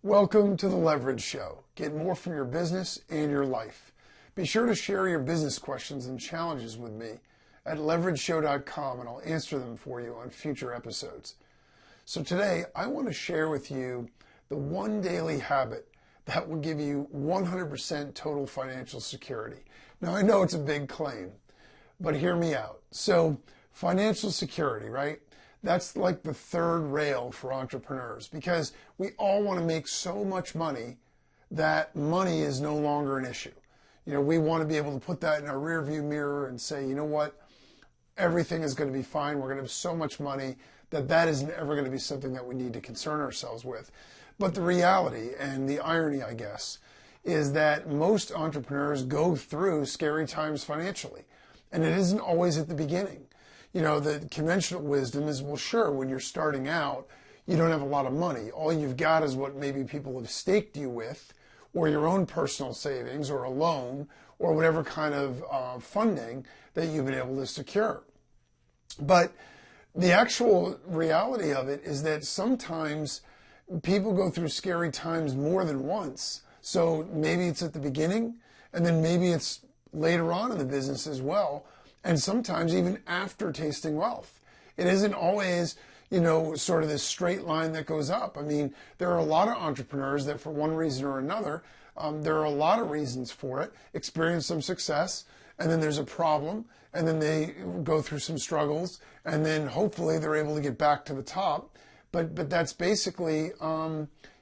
Welcome to The Leverage Show. Get more from your business and your life. Be sure to share your business questions and challenges with me at leverageshow.com, and I'll answer them for you on future episodes. So today, I want to share with you the one daily habit that will give you 100% total financial security. Now, I know it's a big claim, but hear me out. So, financial security, right? That's like the third rail for entrepreneurs, because we all want to make so much money that money is no longer an issue. We want to be able to put that in our rearview mirror and say, you know what, everything is going to be fine. We're going to have so much money that isn't ever going to be something that we need to concern ourselves with. But the reality and the irony, I guess, is that most entrepreneurs go through scary times financially, and it isn't always at the beginning. The conventional wisdom is, well, sure, when you're starting out, you don't have a lot of money. All you've got is what maybe people have staked you with, or your own personal savings, or a loan, or whatever kind of funding that you've been able to secure. But the actual reality of it is that sometimes people go through scary times more than once. So maybe it's at the beginning, and then maybe it's later on in the business as well. And sometimes even after tasting wealth. It isn't always, sort of this straight line that goes up. I mean, there are a lot of entrepreneurs that for one reason or another, there are a lot of reasons for it, experience some success, and then there's a problem, and then they go through some struggles, and then hopefully they're able to get back to the top. But that's basically,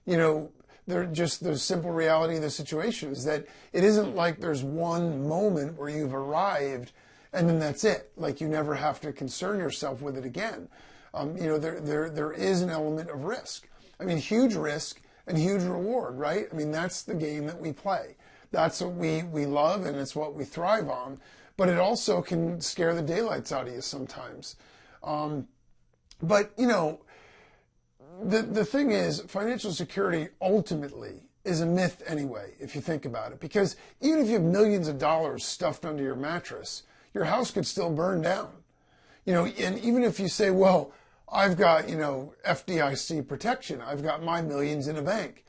they're just the simple reality of the situation is that it isn't like there's one moment where you've arrived and then that's it. Like you never have to concern yourself with it again. There is an element of risk. I mean, huge risk and huge reward, right? I mean, that's the game that we play. That's what we love, and it's what we thrive on. But it also can scare the daylights out of you sometimes. But the thing is, financial security ultimately is a myth anyway, if you think about it. Because even if you have millions of dollars stuffed under your mattress, your house could still burn down. And even if you say, well, I've got, FDIC protection, I've got my millions in a bank.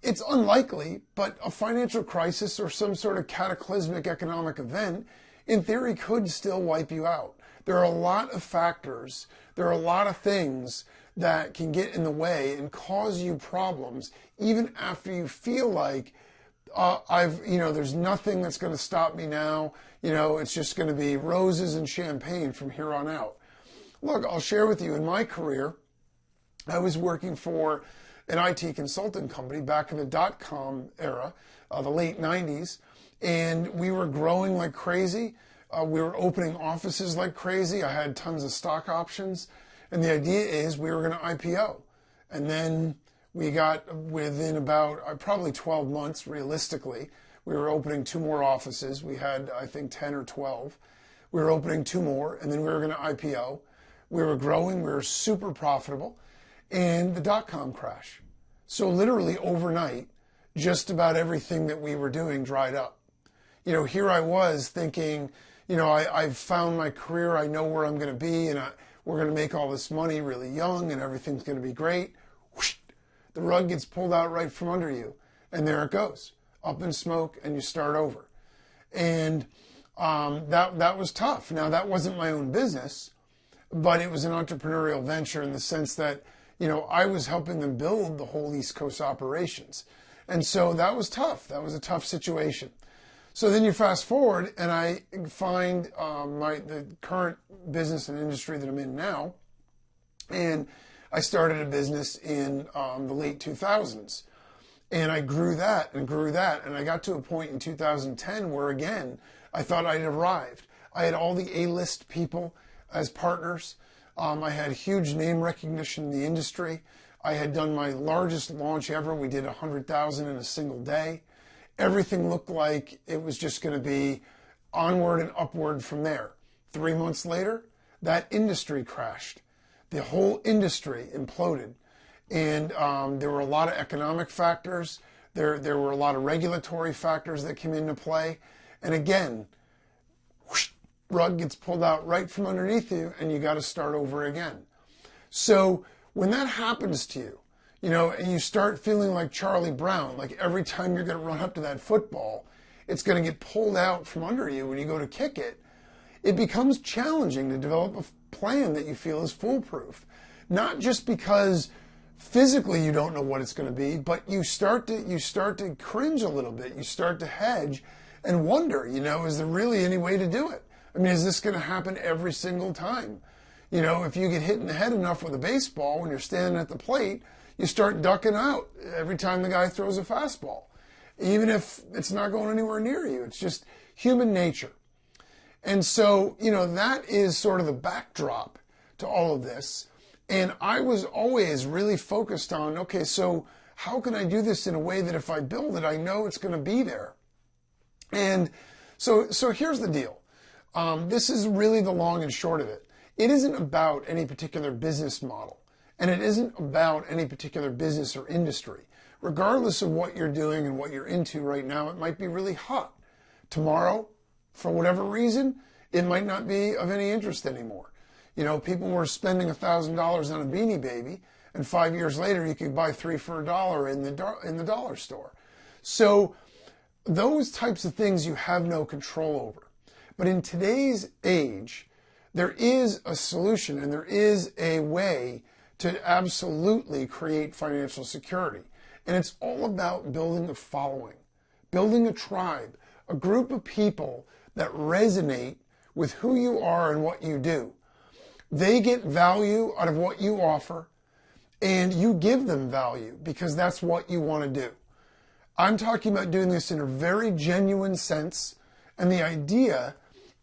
It's unlikely, but a financial crisis or some sort of cataclysmic economic event, in theory, could still wipe you out. There are a lot of factors, there are a lot of things that can get in the way and cause you problems, even after you feel like there's nothing that's going to stop me now. It's just going to be roses and champagne from here on out. Look, I'll share with you, in my career, I was working for an IT consulting company back in the dot-com era, the late 90s, and we were growing like crazy. We were opening offices like crazy. I had tons of stock options, and the idea is we were going to IPO. And then we got, within about probably 12 months, realistically, we were opening 2 more offices. We had, I think, 10 or 12. We were opening 2 more, and then we were going to IPO. We were growing. We were super profitable. And the dot-com crash. So literally overnight, just about everything that we were doing dried up. Here I was thinking, I've found my career. I know where I'm going to be, and we're going to make all this money really young, and everything's going to be great. Whoosh, the rug gets pulled out right from under you, and there it goes, up in smoke, and you start over. And that was tough. Now, that wasn't my own business, but it was an entrepreneurial venture in the sense that, I was helping them build the whole East Coast operations. And so that was tough. That was a tough situation. So then you fast forward, and I find the current business and industry that I'm in now, and I started a business in the late 2000s. And I grew that and grew that. And I got to a point in 2010 where, again, I thought I'd arrived. I had all the A-list people as partners. I had huge name recognition in the industry. I had done my largest launch ever. We did 100,000 in a single day. Everything looked like it was just going to be onward and upward from there. 3 months later, that industry crashed. The whole industry imploded. And there were a lot of economic factors. There were a lot of regulatory factors that came into play. And again, whoosh, rug gets pulled out right from underneath you, and you got to start over again. So when that happens to you, and you start feeling like Charlie Brown, like every time you're going to run up to that football, it's going to get pulled out from under you when you go to kick it. It becomes challenging to develop a plan that you feel is foolproof. Not just because physically you don't know what it's going to be, but you start to cringe a little bit. You start to hedge and wonder, is there really any way to do it? I mean, is this going to happen every single time? If you get hit in the head enough with a baseball when you're standing at the plate, you start ducking out every time the guy throws a fastball, even if it's not going anywhere near you. It's just human nature. And so, that is sort of the backdrop to all of this. And I was always really focused on, okay, so how can I do this in a way that if I build it, I know it's going to be there? And so here's the deal. This is really the long and short of it. It isn't about any particular business model, and it isn't about any particular business or industry. Regardless of what you're doing and what you're into right now, it might be really hot. Tomorrow, for whatever reason, it might not be of any interest anymore. People were spending $1,000 on a Beanie Baby, and 5 years later you could buy 3 for $1 in the dollar store. So those types of things you have no control over. But in today's age, there is a solution and there is a way to absolutely create financial security. And it's all about building a following, building a tribe, a group of people that resonate with who you are and what you do. They get value out of what you offer, and you give them value because that's what you want to do. I'm talking about doing this in a very genuine sense, and the idea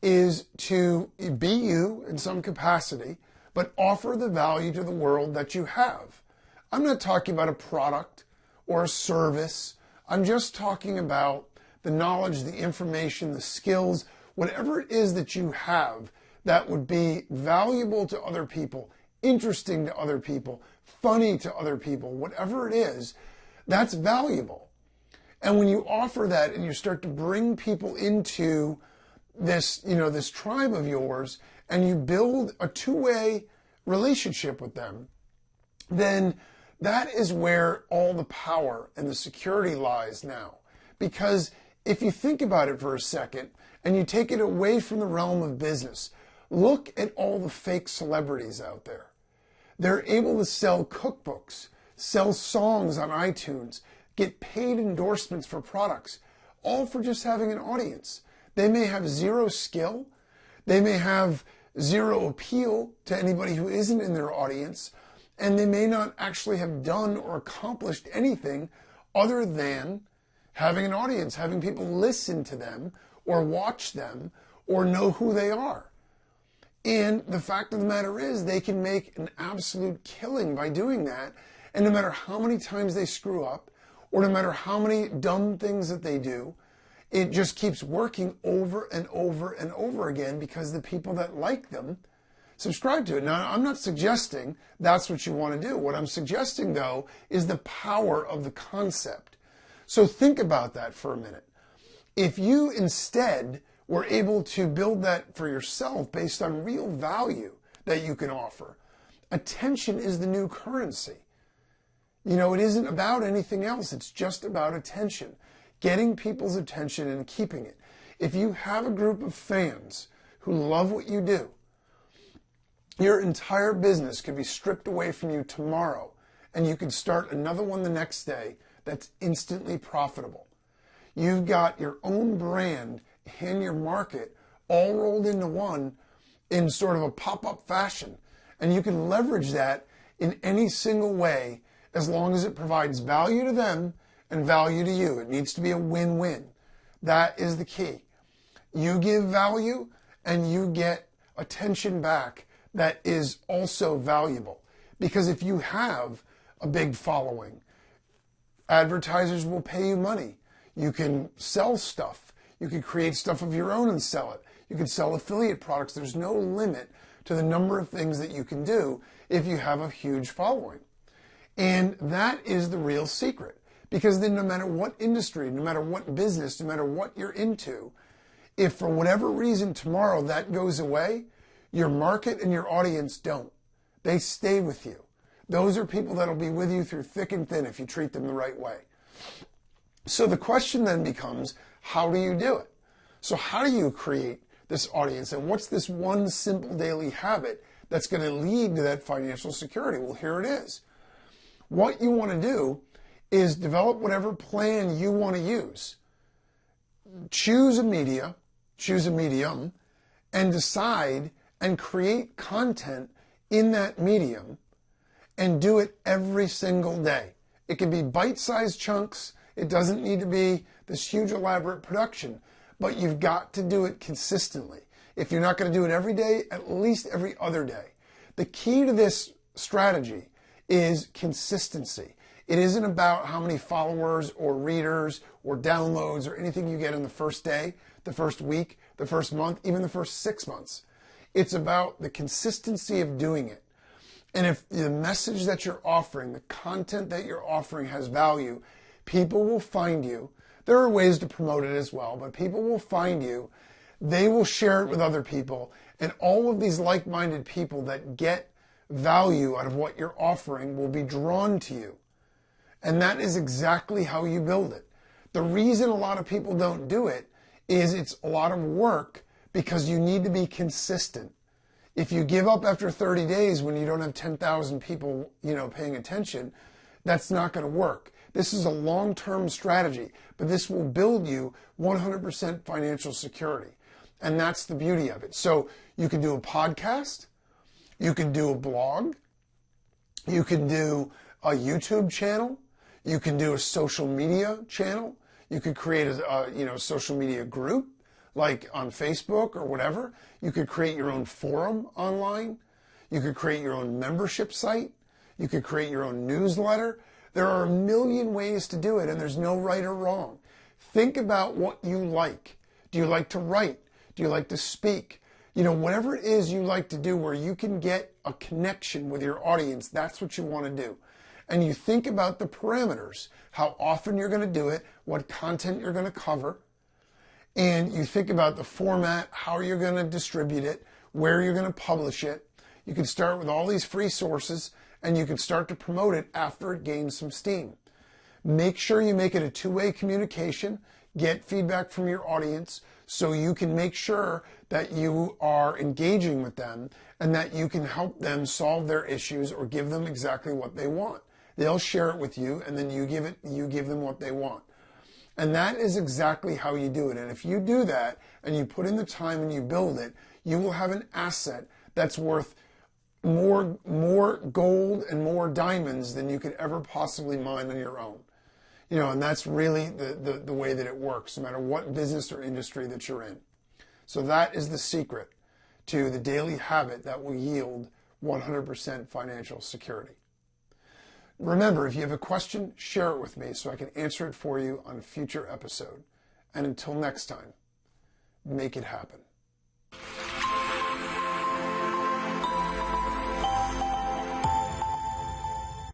is to be you in some capacity, but offer the value to the world that you have. I'm not talking about a product or a service. I'm just talking about the knowledge, the information, the skills, whatever it is that you have that would be valuable to other people, interesting to other people, funny to other people, whatever it is, that's valuable. And when you offer that and you start to bring people into this, this tribe of yours, and you build a two-way relationship with them, then that is where all the power and the security lies now. Because if you think about it for a second and you take it away from the realm of business, look at all the fake celebrities out there. They're able to sell cookbooks, sell songs on iTunes, get paid endorsements for products, all for just having an audience. They may have zero skill. They may have zero appeal to anybody who isn't in their audience. And they may not actually have done or accomplished anything other than having an audience, having people listen to them or watch them or know who they are. And the fact of the matter is they can make an absolute killing by doing that. And no matter how many times they screw up or no matter how many dumb things that they do, it just keeps working over and over and over again because the people that like them subscribe to it. Now, I'm not suggesting that's what you want to do. What I'm suggesting, though, is the power of the concept. So think about that for a minute. If you instead were able to build that for yourself based on real value that you can offer, attention is the new currency. It isn't about anything else. It's just about attention. Getting people's attention and keeping it. If you have a group of fans who love what you do, your entire business could be stripped away from you tomorrow, and you could start another one the next day that's instantly profitable. You've got your own brand and your market all rolled into one in sort of a pop-up fashion, and you can leverage that in any single way as long as it provides value to them and value to you. It needs to be a win-win. That is the key. You give value and you get attention back that is also valuable. Because if you have a big following, advertisers will pay you money. You can sell stuff. You can create stuff of your own and sell it. You can sell affiliate products. There's no limit to the number of things that you can do if you have a huge following. And that is the real secret. Because then no matter what industry, no matter what business, no matter what you're into, if for whatever reason tomorrow that goes away, your market and your audience don't. They stay with you. Those are people that'll be with you through thick and thin if you treat them the right way. So the question then becomes, how do you do it? So how do you create this audience, and what's this one simple daily habit that's going to lead to that financial security? Well, here it is. What you want to do is develop whatever plan you want to use. Choose a medium, and decide and create content in that medium and do it every single day. It can be bite-sized chunks. It doesn't need to be this huge elaborate production, but you've got to do it consistently. If you're not going to do it every day, at least every other day. The key to this strategy is consistency. It isn't about how many followers or readers or downloads or anything you get in the first day, the first week, the first month, even the first 6 months. It's about the consistency of doing it. And if the message that you're offering, the content that you're offering has value, people will find you. There are ways to promote it as well, but people will find you. They will share it with other people. And all of these like-minded people that get value out of what you're offering will be drawn to you. And that is exactly how you build it. The reason a lot of people don't do it is it's a lot of work because you need to be consistent. If you give up after 30 days when you don't have 10,000 people, paying attention, that's not going to work. This is a long-term strategy, but this will build you 100% financial security. And that's the beauty of it. So you can do a podcast, you can do a blog, you can do a YouTube channel, you can do a social media channel, you could create a social media group like on Facebook or whatever. You could create your own forum online. You could create your own membership site. You could create your own newsletter. There are a million ways to do it, and there's no right or wrong. Think about what you like. Do you like to write? Do you like to speak? Whatever it is you like to do where you can get a connection with your audience, that's what you want to do. And you think about the parameters, how often you're going to do it, what content you're going to cover, and you think about the format, how you're going to distribute it, where you're going to publish it. You can start with all these free sources, and you can start to promote it after it gains some steam. Make sure you make it a two-way communication. Get feedback from your audience so you can make sure that you are engaging with them and that you can help them solve their issues or give them exactly what they want. They'll share it with you, and then you give them what they want. And that is exactly how you do it. And if you do that and you put in the time and you build it, you will have an asset that's worth more gold and more diamonds than you could ever possibly mine on your own. And that's really the way that it works, no matter what business or industry that you're in. So that is the secret to the daily habit that will yield 100% financial security. Remember, if you have a question, share it with me so I can answer it for you on a future episode. And until next time, make it happen.